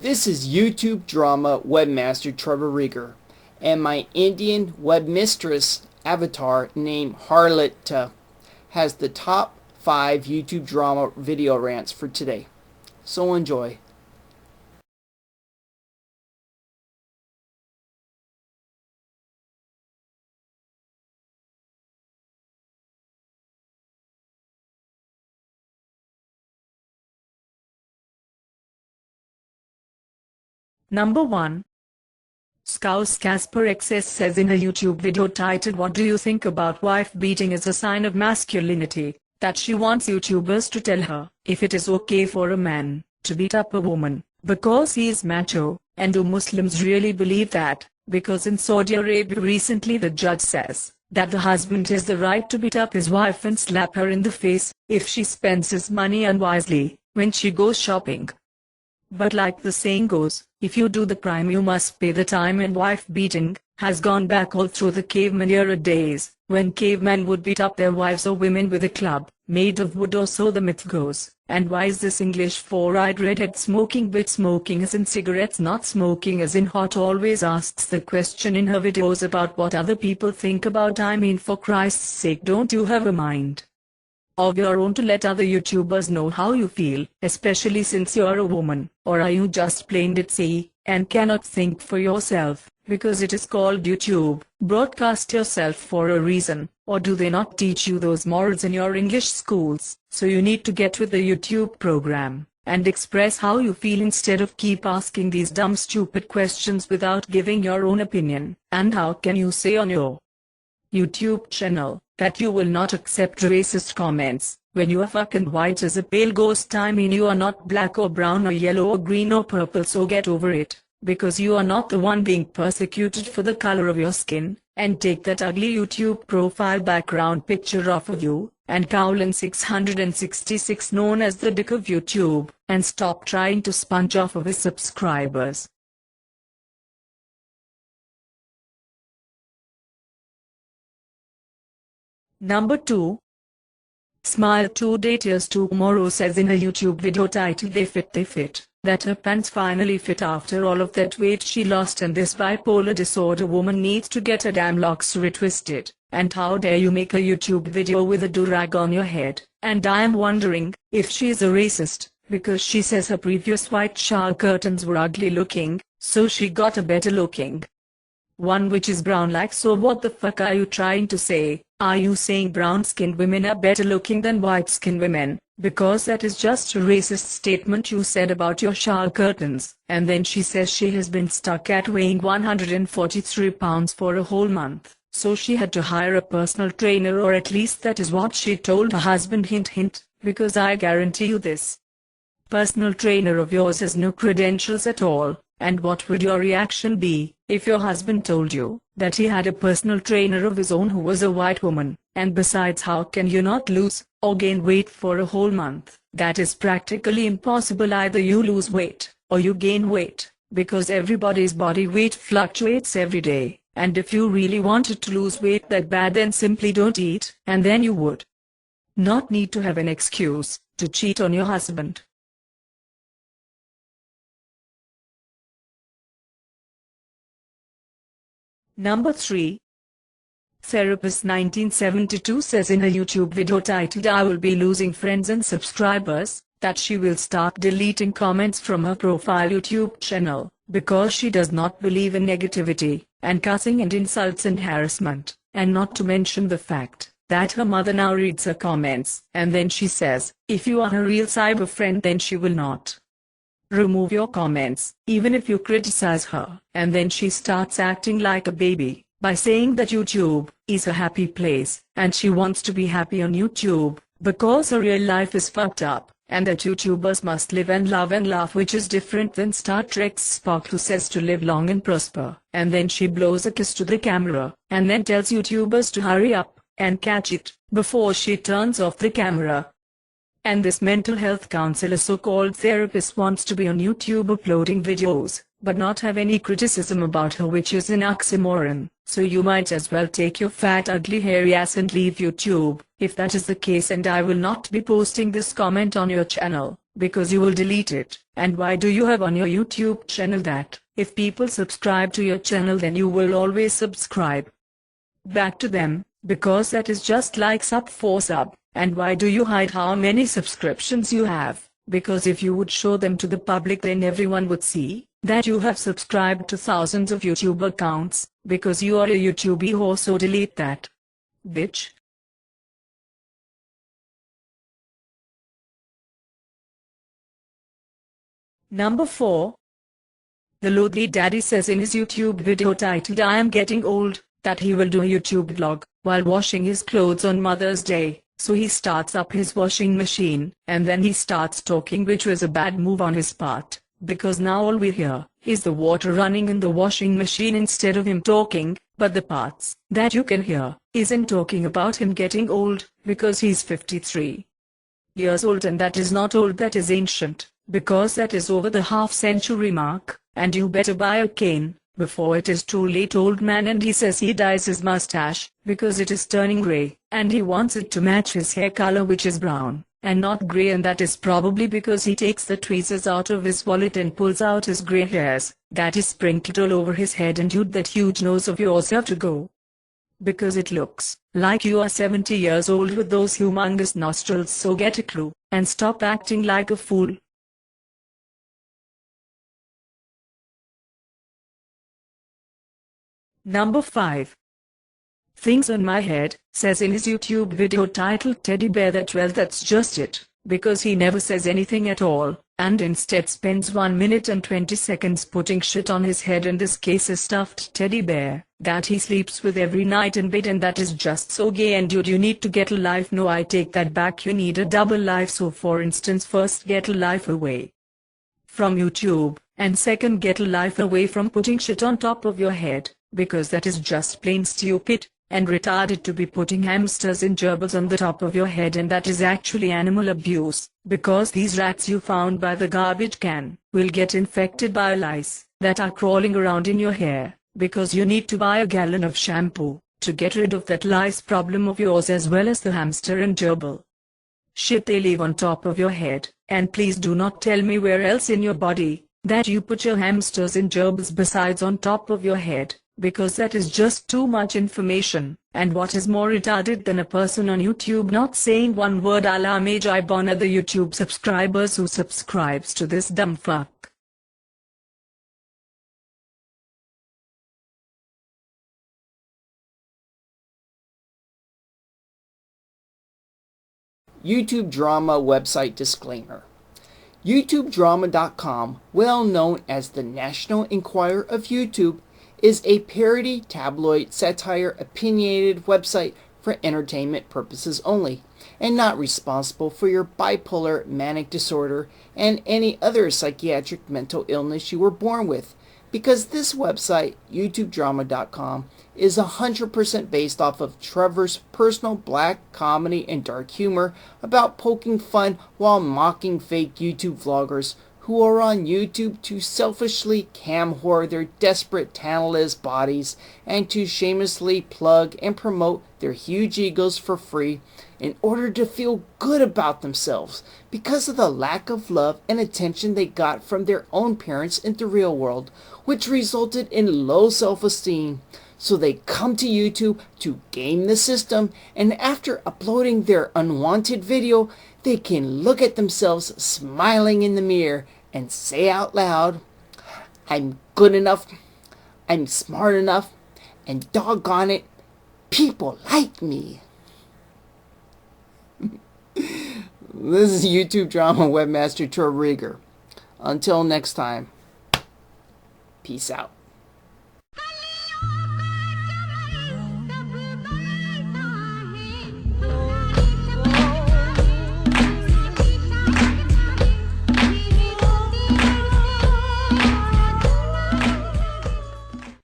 This is YouTube drama webmaster Trevor Rieger, and my Indian webmistress avatar named Harlot has the top 5 YouTube drama video rants for today. So enjoy. Number 1. ScouseCaspaXS says in a YouTube video titled "What do you think about wife beating as a sign of masculinity?" that she wants YouTubers to tell her if it is okay for a man to beat up a woman because he is macho, and do Muslims really believe that? Because in Saudi Arabia recently the judge says that the husband has the right to beat up his wife and slap her in the face if she spends his money unwisely when she goes shopping. But like the saying goes, if you do the crime you must pay the time, and wife beating has gone back all through the caveman era days, when cavemen would beat up their wives or women with a club made of wood, or so the myth goes. And why is this English four-eyed redhead smoking bit smoking as in cigarettes, not smoking as in hot, always asks the question in her videos about what other people think about? I mean, for Christ's sake, don't you have a mind of your own to let other YouTubers know how you feel, especially since you're a woman? Or are you just plain ditzy and cannot think for yourself because it is called YouTube? Broadcast yourself for a reason. Or do they not teach you those morals in your English schools? So you need to get with the YouTube program and express how you feel instead of keep asking these dumb stupid questions without giving your own opinion. And how can you say on your YouTube channel that you will not accept racist comments when you are fucking white as a pale ghost? I mean, you are not black or brown or yellow or green or purple, so get over it, because you are not the one being persecuted for the color of your skin. And take that ugly YouTube profile background picture off of you and Cowlin 666, known as the Dick of YouTube, and stop trying to sponge off of his subscribers. Number 2. Smile2DayTears2Morro says in a YouTube video titled They Fit, that her pants finally fit after all of that weight she lost, and this bipolar disorder woman needs to get her damn locks retwisted. And how dare you make a YouTube video with a do-rag on your head? And I am wondering if she is a racist, because she says her previous white shower curtains were ugly looking, so she got a better looking one which is brown like. So what the fuck are you trying to say? Are you saying brown-skinned women are better looking than white-skinned women? Because that is just a racist statement you said about your shower curtains. And then she says she has been stuck at weighing 143 pounds for a whole month, so she had to hire a personal trainer, or at least that is what she told her husband, hint hint, because I guarantee you this personal trainer of yours has no credentials at all. And what would your reaction be if your husband told you that he had a personal trainer of his own who was a white woman? And besides, how can you not lose or gain weight for a whole month? That is practically impossible. Either you lose weight or you gain weight, because everybody's body weight fluctuates every day. And if you really wanted to lose weight that bad, then simply don't eat, and then you would not need to have an excuse to cheat on your husband. Number 3. Therapist1972 says in a YouTube video titled "I Will Be Losing Friends and Subscribers" that she will start deleting comments from her profile YouTube channel because she does not believe in negativity and cussing and insults and harassment, and not to mention the fact that her mother now reads her comments. And then she says if you are a real cyber friend, then she will not remove your comments, even if you criticize her. And then she starts acting like a baby by saying that YouTube is a happy place, and she wants to be happy on YouTube because her real life is fucked up, and that YouTubers must live and love and laugh, which is different than Star Trek's Spock, who says to live long and prosper. And then she blows a kiss to the camera, and then tells YouTubers to hurry up and catch it before she turns off the camera. And this mental health counselor, so-called therapist, wants to be on YouTube uploading videos, but not have any criticism about her, which is an oxymoron. So you might as well take your fat ugly hairy ass and leave YouTube, if that is the case. And I will not be posting this comment on your channel, Because you will delete it. And why do you have on your YouTube channel that, if people subscribe to your channel then you will always subscribe back to them, because that is just like sub for sub. And why do you hide how many subscriptions you have? Because if you would show them to the public then everyone would see that you have subscribed to thousands of YouTube accounts, because you are a YouTube whore, so delete that, bitch. Number 4. TheLoathlyDaddy says in his YouTube video titled I Am Getting Old, that he will do a YouTube vlog while washing his clothes on Mother's Day. So he starts up his washing machine, and then he starts talking, which was a bad move on his part, because now all we hear is the water running in the washing machine instead of him talking. But the parts that you can hear isn't talking about him getting old, because he's 53 years old, and that is not old, that is ancient, because that is over the half-century mark, and you better buy a cane before it is too late, old man. And he says he dyes his mustache because it is turning grey, and he wants it to match his hair color, which is brown and not grey, and that is probably because he takes the tweezers out of his wallet and pulls out his grey hairs that is sprinkled all over his head. And you, that huge nose of yours, have to go, because it looks like you are 70 years old with those humongous nostrils. So get a clue and stop acting like a fool. Number 5. Things on My Head says in his YouTube video titled Teddy Bear that, well, that's just it, because he never says anything at all, and instead spends 1 minute and 20 seconds putting shit on his head, in this case a stuffed teddy bear that he sleeps with every night in bed, and that is just so gay. And dude, you need to get a life. No, I take that back, you need a double life. So for instance, first get a life away from YouTube, and second get a life away from putting shit on top of your head, because that is just plain stupid and retarded to be putting hamsters and gerbils on the top of your head, and that is actually animal abuse, because these rats you found by the garbage can will get infected by lice that are crawling around in your hair, because you need to buy a gallon of shampoo to get rid of that lice problem of yours, as well as the hamster and gerbil shit they leave on top of your head. And please do not tell me where else in your body that you put your hamsters and gerbils besides on top of your head, because that is just too much information. And what is more retarded than a person on YouTube not saying one word a la Magibon are the YouTube subscribers who subscribes to this dumb fuck. YouTube drama website disclaimer. YouTubeDrama.com, well known as the National Enquirer of YouTube, is a parody, tabloid, satire, opinionated website for entertainment purposes only, and not responsible for your bipolar, manic disorder, and any other psychiatric mental illness you were born with, because this website, YouTubeDrama.com, is 100% based off of Trevor's personal black comedy and dark humor about poking fun while mocking fake YouTube vloggers who are on YouTube to selfishly cam whore their desperate talentless bodies and to shamelessly plug and promote their huge egos for free in order to feel good about themselves because of the lack of love and attention they got from their own parents in the real world, which resulted in low self-esteem. So they come to YouTube to game the system, and after uploading their unwanted video, they can look at themselves smiling in the mirror and say out loud, "I'm good enough, I'm smart enough, and doggone it, people like me." This is YouTube drama webmaster Tor Rieger. Until next time, peace out.